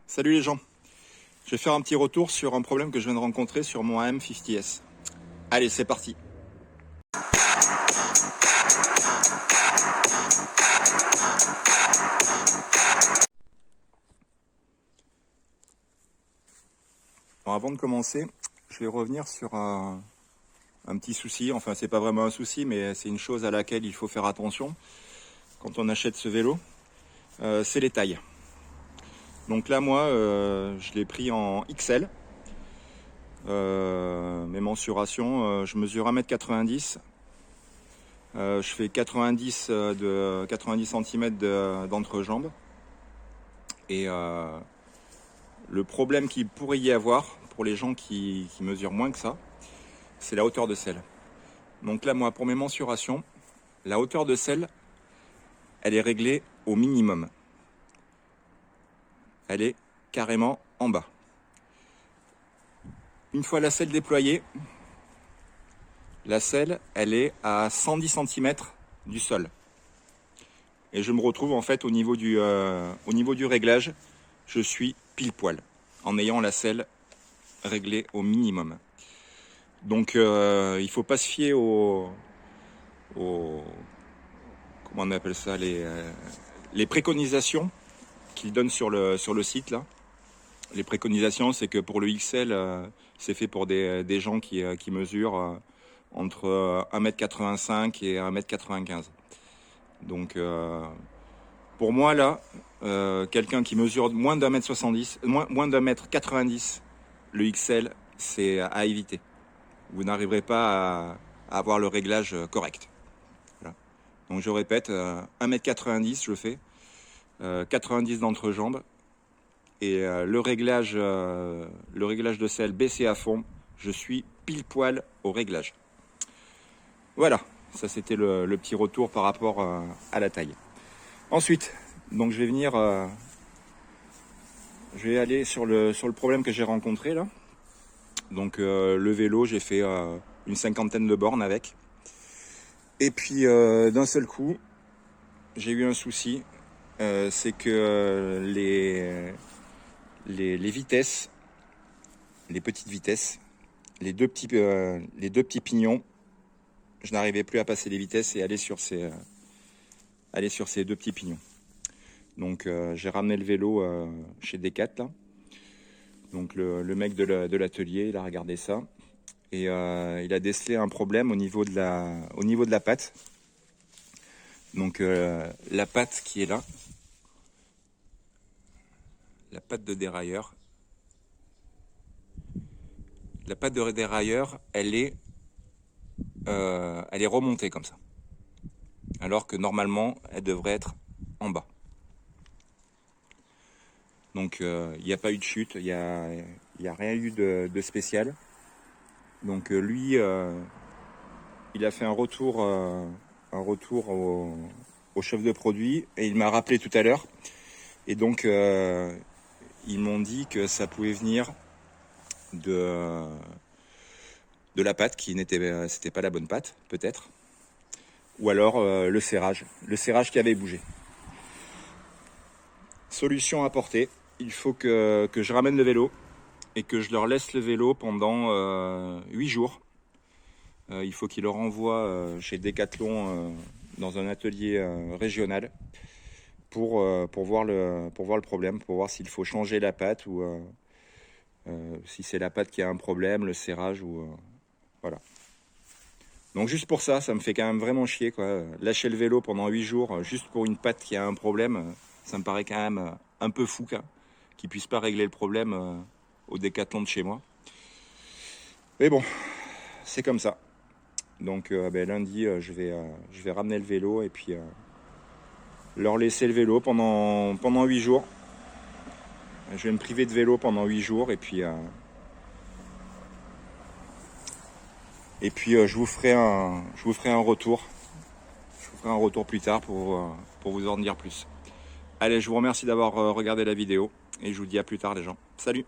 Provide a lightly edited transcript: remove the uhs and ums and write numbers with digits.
Salut les gens, je vais faire un petit retour sur un problème que je viens de rencontrer sur mon AM50S. Allez, c'est parti. Bon, avant de commencer, je vais revenir sur un petit souci. Enfin, c'est pas vraiment un souci, mais c'est une chose à laquelle il faut faire attention quand on achète ce vélo. C'est les tailles. Donc là, moi, je l'ai pris en XL. Mes mensurations, je mesure 1m90. Je fais 90 cm d'entrejambe. Et le problème qu'il pourrait y avoir pour les gens qui mesurent moins que ça, c'est la hauteur de selle. Donc là, moi, pour mes mensurations, la hauteur de selle, elle est réglée au minimum. Elle est carrément en bas. Une fois la selle déployée, la selle, elle est à 110 cm du sol. Et je me retrouve en fait au niveau du réglage, je suis pile poil en ayant la selle réglée au minimum. Donc il ne faut pas se fier aux comment on appelle ça, les préconisations qu'ils donnent sur le site là. Les préconisations, c'est que pour le XL, c'est fait pour des gens qui mesurent entre 1m85 et 1m95. Donc pour moi là, quelqu'un qui mesure moins d'1m70, moins d'1m90, le XL, c'est à éviter. Vous n'arriverez pas à avoir le réglage correct. Voilà. Donc je répète, 1m90 je fais, 90 d'entrejambe, et le réglage de selle baissé à fond, je suis pile poil au réglage. Voilà, ça c'était le petit retour par rapport à la taille. Ensuite, donc je vais venir, je vais aller sur le problème que j'ai rencontré là. Donc le vélo, j'ai fait une 50aine de bornes avec. Et puis d'un seul coup, j'ai eu un souci, c'est que les vitesses, les petites vitesses, les deux petits pignons, je n'arrivais plus à passer les vitesses et aller sur ces deux petits pignons. Donc j'ai ramené le vélo chez Decat là. Donc le mec de l'atelier, il a regardé ça et il a décelé un problème au niveau de la patte. Donc la patte qui est là, la patte de dérailleur. La patte de dérailleur, elle est remontée comme ça. Alors que normalement, elle devrait être en bas. Donc il n'y a pas eu de chute, il n'y a rien eu de spécial. Donc lui, il a fait un retour au chef de produit et il m'a rappelé tout à l'heure. Et donc ils m'ont dit que ça pouvait venir de la patte c'était pas la bonne patte peut-être, ou alors le serrage qui avait bougé. Solution apportée, il faut que je ramène le vélo et que je leur laisse le vélo pendant 8 jours. Il faut qu'ils le renvoient chez Decathlon dans un atelier régional pour voir le problème, pour voir s'il faut changer la patte ou si c'est la patte qui a un problème, le serrage ou voilà. Donc juste pour ça, ça me fait quand même vraiment chier quoi. Lâcher le vélo pendant 8 jours juste pour une patte qui a un problème, ça me paraît quand même un peu fou qu'ils puissent pas régler le problème au Décathlon de chez moi. Mais bon, c'est comme ça. Donc lundi, je vais ramener le vélo et puis leur laisser le vélo pendant 8 jours. Je vais me priver de vélo pendant 8 jours et puis je vous ferai un retour. Je vous ferai un retour plus tard pour vous en dire plus. Allez, je vous remercie d'avoir regardé la vidéo et je vous dis à plus tard les gens. Salut!